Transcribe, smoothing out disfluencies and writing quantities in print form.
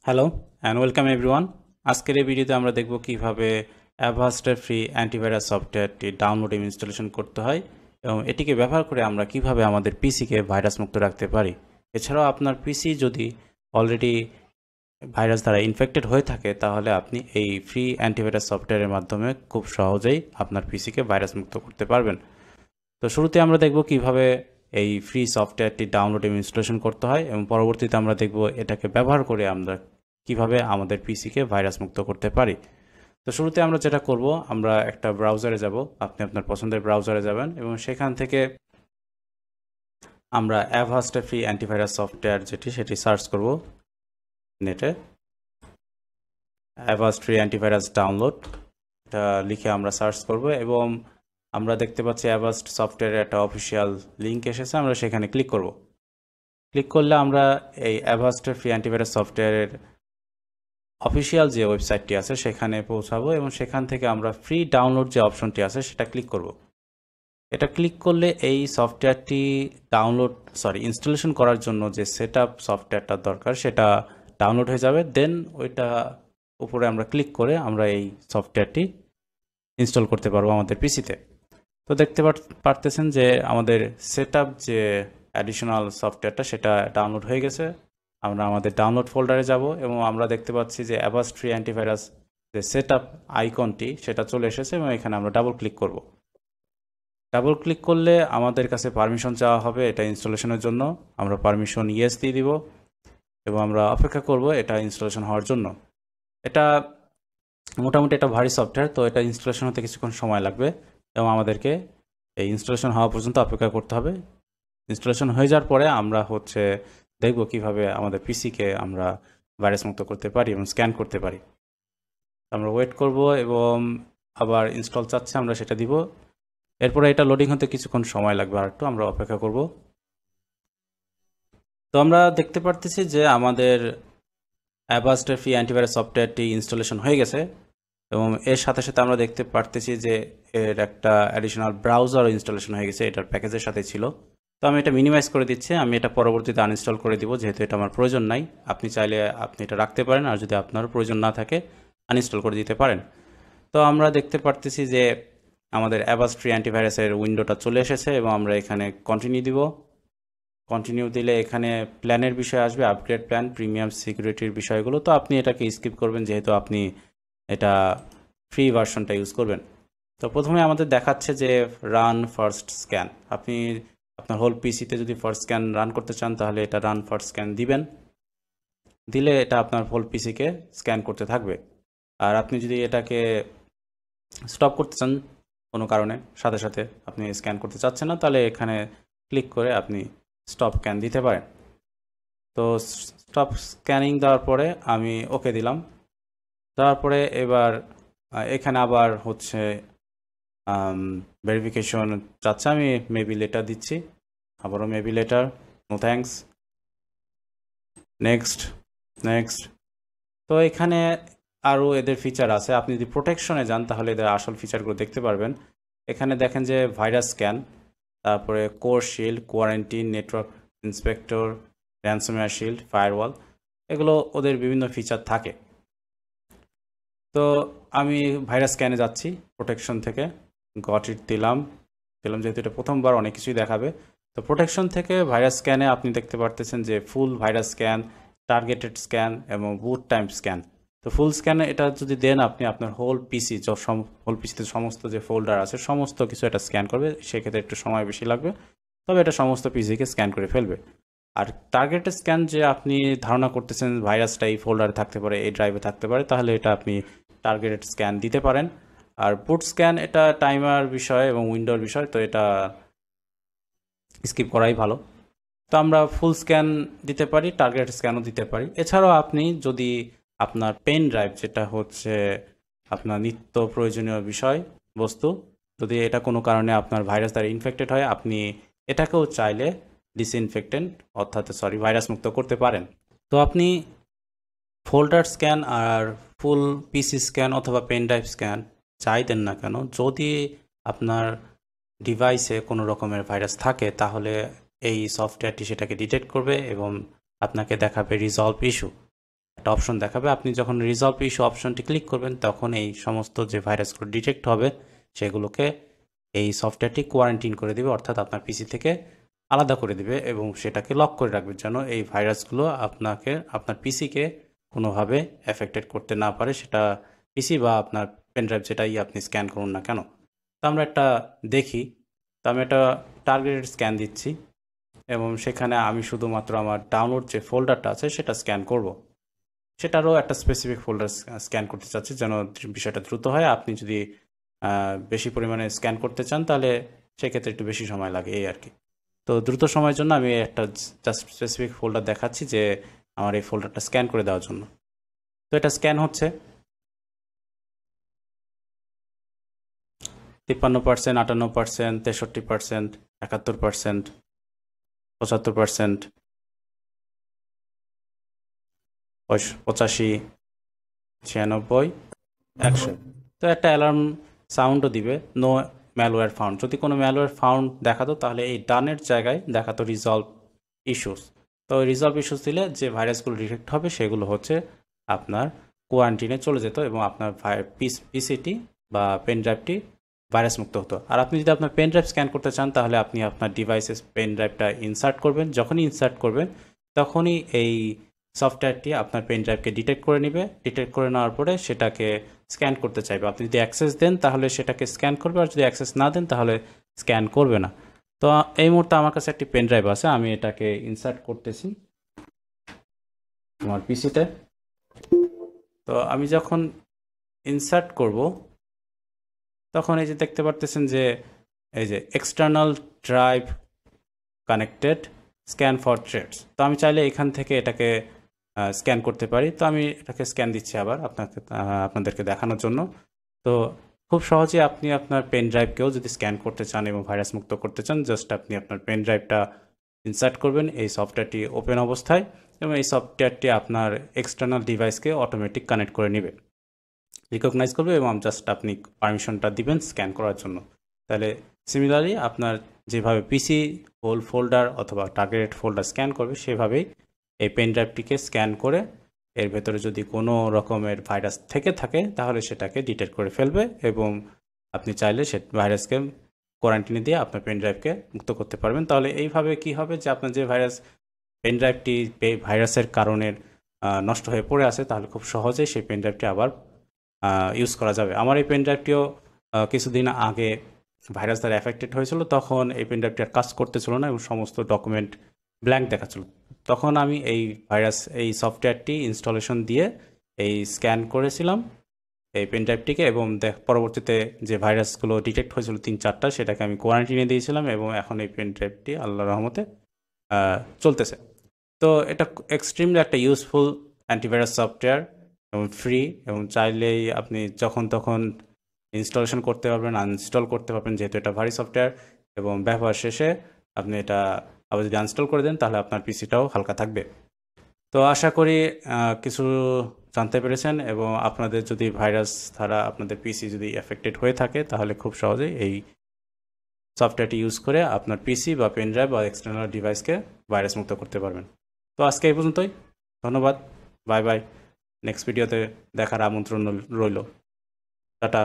Hello and welcome everyone. আজকের এই ভিডিওতে আমরা দেখব কিভাবে অ্যাভাস্টের ফ্রি অ্যান্টিভাইরাস সফটওয়্যারটি ডাউনলোড এবং ইনস্টলেশন করতে হয় এবং এটিকে ব্যবহার করে আমরা কিভাবে আমাদের পিসিকে ভাইরাস মুক্ত রাখতে পারি। এছাড়াও আপনার পিসি যদি অলরেডি ভাইরাস দ্বারা ইনফেক্টেড হয়ে থাকে তাহলে আপনি এই ফ্রি অ্যান্টিভাইরাস সফটওয়্যারের মাধ্যমে খুব সহজেই আপনার পিসিকে ভাইরাস মুক্ত করতে পারবেন। তো শুরুতে আমরা দেখব কিভাবে এই ফ্রি সফটওয়্যারটি ডাউনলোড এবং ইনস্টলেশন করতে হয় এবং পরবর্তীতে আমরা দেখব এটাকে ব্যবহার করে আমরা কিভাবে আমাদের পিসিকে ভাইরাস মুক্ত করতে পারি। তো শুরুতে আমরা যেটা করব, আমরা একটা ব্রাউজারে যাব। আপনি আপনার পছন্দের ব্রাউজারে যাবেন এবং সেখান থেকে আমরা অ্যাভাস্ট ফ্রি অ্যান্টিভাইরাস সফটওয়্যার সেটি সার্চ করব নেটে। অ্যাভাস্ট ফ্রি অ্যান্টিভাইরাস ডাউনলোড এটা লিখে আমরা সার্চ করব এবং আমরা দেখতে পাচ্ছি অ্যাভাস্ট সফটওয়্যারের একটা অফিসিয়াল লিঙ্ক এসেছে, আমরা সেখানে ক্লিক করব। ক্লিক করলে আমরা এই অ্যাভাস্টের ফ্রি অ্যান্টিভাইরাস সফটওয়্যারের অফিসিয়াল যে ওয়েবসাইটটি আছে সেখানে পৌঁছাবো এবং সেখান থেকে আমরা ফ্রি ডাউনলোড যে অপশনটি আছে সেটা ক্লিক করব। এটা ক্লিক করলে এই সফটওয়্যারটি ইনস্টলেশন করার জন্য যে সেটআপ সফটওয়্যারটা দরকার সেটা ডাউনলোড হয়ে যাবে। দেন ওইটা উপরে আমরা ক্লিক করে আমরা এই সফটওয়্যারটি ইনস্টল করতে পারবো আমাদের পিসিতে। তো দেখতে পারতেছেন যে আমাদের সেটআপ যে অ্যাডিশনাল সফটওয়্যারটা সেটা ডাউনলোড হয়ে গেছে। আমরা আমাদের ডাউনলোড ফোল্ডারে যাব এবং আমরা দেখতে পাচ্ছি যে অ্যাভাস্ট ফ্রি অ্যান্টিভাইরাস যে সেটআপ আইকনটি সেটা চলে এসেছে এবং এখানে আমরা ডাবল ক্লিক করব। ডাবল ক্লিক করলে আমাদের কাছে পারমিশন চাওয়া হবে এটা ইনস্টলেশনের জন্য। আমরা পারমিশন ইয়েস দিয়ে দিব এবং আমরা অপেক্ষা করব এটা ইনস্টলেশন হওয়ার জন্য। এটা মোটামুটি একটা ভারী সফটওয়্যার, তো এটা ইনস্টলেশন হতে কিছুক্ষণ সময় লাগবে এবং আমাদেরকে এই ইনস্টলেশন হওয়া পর্যন্ত অপেক্ষা করতে হবে। ইনস্টলেশন হয়ে যাওয়ার পরে আমরা দেখব কিভাবে আমাদের পিসিকে আমরা ভাইরাস মুক্ত করতে পারি এবং স্ক্যান করতে পারি। আমরা ওয়েট করব এবং আবার ইনস্টল চাচ্ছে আমরা সেটা দিব। এরপরে এটা লোডিং হতে কিছুক্ষণ সময় লাগবে, আর একটু আমরা অপেক্ষা করব। তো আমরা দেখতে পারতেছি যে আমাদের অ্যাভাস্টের ফ্রি অ্যান্টিভাইরাস সফটওয়্যারটি ইনস্টলেশন হয়ে গেছে এবং এর সাথে সাথে আমরা দেখতে পারতেছি যে এর একটা অ্যাডিশনাল ব্রাউজারও ইনস্টলেশন হয়ে গেছে, এটার প্যাকেজের সাথে ছিল। তো আমি এটা মিনিমাইজ করে দিচ্ছি, আমি এটা পরবর্তীতে আনইনস্টল করে দিব যেহেতু এটা আমার প্রয়োজন নাই। আপনি চাইলে আপনি এটা রাখতে পারেন, আর যদি আপনার প্রয়োজন না থাকে আনইনস্টল করে দিতে পারেন। তো আমরা দেখতে পারতেছি যে আমাদের অ্যাভাস্ট ফ্রি অ্যান্টিভাইরাসের উইন্ডোটা চলে এসেছে এবং আমরা এখানে কন্টিনিউ দিব। কন্টিনিউ দিলে এখানে প্ল্যানের বিষয় আসবে, আপগ্রেড প্ল্যান, প্রিমিয়াম, সিকিউরিটির বিষয়গুলো। তো আপনি এটাকে স্কিপ করবেন যেহেতু আপনি এটা ফ্রি ভার্সনটা ইউজ করবেন। তো প্রথমে আমাদের দেখাচ্ছে যে রান ফার্স্ট স্ক্যান। আপনি আপনার হোল পিসিতে যদি ফার্স্ট স্ক্যান রান করতে চান তাহলে এটা রান ফার্স্ট স্ক্যান দিবেন, দিলে এটা আপনার হোল পিসিকে স্ক্যান করতে থাকবে। আর আপনি যদি এটাকে স্টপ করতে চান কোনো কারণে, সাথে সাথে আপনি স্ক্যান করতে চাচ্ছেন না, তাহলে এখানে ক্লিক করে আপনি স্টপ স্ক্যান দিতে পারেন। তো স্টপ স্ক্যানিং দেওয়ার পরে আমি ওকে দিলাম। তারপরে এবার এখানে আবার ভেরিফিকেশন চাচ্ছে, আমি মেবি লেটার দিচ্ছি, আবারও maybe later, no thanks, next next. তো এখানে আরও এদের ফিচার আছে। আপনি যদি প্রোটেকশনে যান তাহলে এদের আসল ফিচারগুলো দেখতে পারবেন। এখানে দেখেন যে ভাইরাস স্ক্যান, তারপরে core shield, quarantine, network inspector, ransomware shield, firewall, এগুলো ওদের বিভিন্ন ফিচার থাকে। তো আমি ভাইরাস স্ক্যানে যাচ্ছি, প্রোটেকশন থেকে গট ইট দিলাম যেহেতু এটা প্রথমবার অনেক কিছুই দেখাবে। তো প্রোটেকশন থেকে ভাইরাস স্ক্যানে আপনি দেখতে পারতেছেন যে ফুল ভাইরাস স্ক্যান, টার্গেটেড স্ক্যান এবং বুট টাইম স্ক্যান। তো ফুল স্ক্যানে এটা যদি দেন আপনি আপনার হোল পিসিতে সমস্ত যে ফোল্ডার আছে সমস্ত কিছু এটা স্ক্যান করবে, সেক্ষেত্রে একটু সময় বেশি লাগবে, তবে এটা সমস্ত পিসিকে স্ক্যান করে ফেলবে। আর টার্গেটেড স্ক্যান যে আপনি ধারণা করতেছেন ভাইরাসটা এই ফোল্ডারে থাকতে পারে, এই ড্রাইভে থাকতে পারে, তাহলে এটা আপনি টার্গেটেড স্ক্যান দিতে পারেন। আর বুট স্ক্যান এটা টাইমার বিষয় এবং উইন্ডোর বিষয়, তো এটা স্কিপ করাই ভালো। তো আমরা ফুল স্ক্যান দিতে পারি, টার্গেট স্ক্যানও দিতে পারি। এছাড়াও আপনি যদি আপনার পেন ড্রাইভ, যেটা আপনার নিত্য প্রয়োজনীয় বিষয় বস্তু, যদি এটা কোনো কারণে আপনার ভাইরাস দ্বারা ইনফেক্টেড হয়, আপনি এটাকেও চাইলে ভাইরাস মুক্ত করতে পারেন। তো আপনি ফোল্ডার স্ক্যান আর ফুল পিসি স্ক্যান অথবা পেন ড্রাইভ স্ক্যান যাই দেন না কেন, যদি আপনার ডিভাইসে কোনো রকমের ভাইরাস থাকে তাহলে এই সফটওয়্যারটি সেটাকে ডিটেক্ট করবে এবং আপনাকে দেখাবে রিজলভ ইস্যু। একটা অপশন দেখাবে। আপনি যখন রিজলভ ইস্যু অপশনটি ক্লিক করবেন তখন এই সমস্ত যে ভাইরাসগুলো ডিটেক্ট হবে সেগুলোকে এই সফটওয়্যারটি কোয়ারেন্টাইন করে দিবে, অর্থাৎ আপনার পিসি থেকে আলাদা করে দিবে এবং সেটাকে লক করে রাখবে যেন এই ভাইরাসগুলো আপনার পিসিকে কোনোভাবে এফেক্টেড করতে না পারে, সেটা পিসি বা আপনার পেনড্রাইভ যেটাই আপনি স্ক্যান করুন না কেন। তো আমরা একটা দেখি, তো আমি একটা টার্গেটেড স্ক্যান দিচ্ছি এবং সেখানে আমি শুধুমাত্র আমার ডাউনলোড যে ফোল্ডারটা আছে সেটা স্ক্যান করব। সেটারও একটা স্পেসিফিক ফোল্ডার স্ক্যান করতে চাচ্ছি যেন বিষয়টা দ্রুত হয়। আপনি যদি বেশি পরিমাণে স্ক্যান করতে চান তাহলে সেক্ষেত্রে একটু বেশি সময় লাগে এই আর কি। তো দ্রুত সময়ের জন্য আমি একটা জাস্ট স্পেসিফিক ফোল্ডার দেখাচ্ছি যে আমার এই ফোল্ডারটা স্ক্যান করে দেওয়ার জন্য। তো এটা স্ক্যান হচ্ছে 53%, 58%, 63%, 71%, 75%, 85, 96, 100। তো একটা অ্যালার্ম সাউন্ডও দিবে, নো ম্যালওয়্যার ফাউন্ড। যদি কোনো ম্যালওয়্যার ফাউন্ড দেখাতো তাহলে এই ডানের জায়গায় দেখাতো রিজলভ ইস্যুস। তো রিজলভ ইস্যুস দিলে যে ভাইরাসগুলো ডিটেক্ট হবে সেগুলো হচ্ছে আপনার কোয়ারেন্টিনে চলে যেত এবং আপনার পিসিটি বা পেন ড্রাইভটি ভাইরাস মুক্ত হতো। আর আপনি যদি আপনার পেন ড্রাইভ স্ক্যান করতে চান তাহলে আপনি আপনার ডিভাইসে পেন ড্রাইভটা ইনসার্ট করবেন। যখনই ইনসার্ট করবেন তখনই এই সফটওয়্যারটি আপনার পেন ড্রাইভকে ডিটেক্ট করে নেবে। ডিটেক্ট করে নেওয়ার পরে সেটাকে স্ক্যান করতে চাইবে। আপনি যদি অ্যাক্সেস দেন তাহলে সেটাকে স্ক্যান করবে, আর যদি অ্যাক্সেস না দেন তাহলে স্ক্যান করবে না। তো এই মুহূর্তে আমার কাছে একটি পেন ড্রাইভ আছে, আমি এটাকে ইনসার্ট করতেছি আমার পিসিতে। তো আমি যখন ইনসার্ট করব তখন এই যে দেখতে পারতেছেন যে এই যে external drive connected scan for threads. তো আমি চাইলে এখান থেকে এটাকে স্ক্যান করতে পারি। তো আমি এটাকে স্ক্যান দিচ্ছি আবার আপনাদেরকে দেখানোর জন্য। তো খুব সহজে আপনি আপনার পেন ড্রাইভকেও যদি স্ক্যান করতে চান এবং ভাইরাস মুক্ত করতে চান, জাস্ট আপনি আপনার পেন ড্রাইভটা ইনসার্ট করবেন এই সফটওয়্যারটি ওপেন অবস্থায় এবং এই সফটওয়্যারটি আপনার এক্সটার্নাল ডিভাইসকে অটোমেটিক কানেক্ট করে নেবে, রিকগনাইজ করবে এবং জাস্ট আপনি পারমিশনটা দিবেন স্ক্যান করার জন্য। তাহলে সিমিলারলি আপনার যেভাবে পিসি হোল ফোল্ডার অথবা টার্গেটেড ফোল্ডার স্ক্যান করবে সেভাবেই এই পেন ড্রাইভটিকে স্ক্যান করে এর ভেতরে যদি কোনো রকমের ভাইরাস থেকে থাকে তাহলে সেটাকে ডিটেক্ট করে ফেলবে এবং আপনি চাইলে সে ভাইরাসকে কোয়ারেন্টাইনে দিয়ে আপনার পেন ড্রাইভকে মুক্ত করতে পারবেন। তাহলে এইভাবে কি হবে যে আপনার যে পেন ড্রাইভটি ভাইরাসের কারণে নষ্ট হয়ে পড়ে আছে তাহলে খুব সহজেই সেই পেন ড্রাইভটি আবার ইউজ করা যাবে। আমার এই পেন ড্রাইভটিও কিছুদিন আগে ভাইরাস দ্বারা অ্যাফেক্টেড হয়েছিল, তখন এই পেন ড্রাইভটি আর কাজ করতেছিল না এবং সমস্ত ডকুমেন্ট ব্ল্যাঙ্ক দেখাচ্ছিল। তখন আমি এই সফটওয়্যারটি ইনস্টলেশন দিয়ে এই স্ক্যান করেছিলাম এই পেন ড্রাইভটিকে এবং পরবর্তীতে যে ভাইরাসগুলো ডিটেক্ট হয়েছিল 3-4টা সেটাকে আমি কোয়ারেন্টাইনে দিয়েছিলাম এবং এখন এই পেন ড্রাইভটি আল্লাহর রহমতে চলতেছে। তো এটা এক্সট্রিমলি একটা ইউজফুল অ্যান্টিভাইরাস সফটওয়্যার এবং ফ্রি, এবং চাইলেই আপনি যখন তখন ইনস্টলেশন করতে পারবেন, আনইনস্টল করতে পারবেন যেহেতু এটা ভারী সফটওয়্যার, এবং ব্যবহার শেষে আপনি এটা আবার যদি আনইনস্টল করে দেন তাহলে আপনার পিসিটাও হালকা থাকবে। তো আশা করি কিছু জানতে পেরেছেন এবং আপনাদের যদি ভাইরাস দ্বারা আপনাদের পিসি যদি এফেক্টেড হয়ে থাকে তাহলে খুব সহজেই এই সফটওয়্যারটি ইউজ করে আপনার পিসি বা পেন ড্রাইভ বা এক্সটার্নাল ডিভাইসকে ভাইরাস মুক্ত করতে পারবেন। তো আজকে এই পর্যন্তই, ধন্যবাদ, বাই বাই। নেক্সট ভিডিওতে দেখার আমন্ত্রণ রইল, টাটা।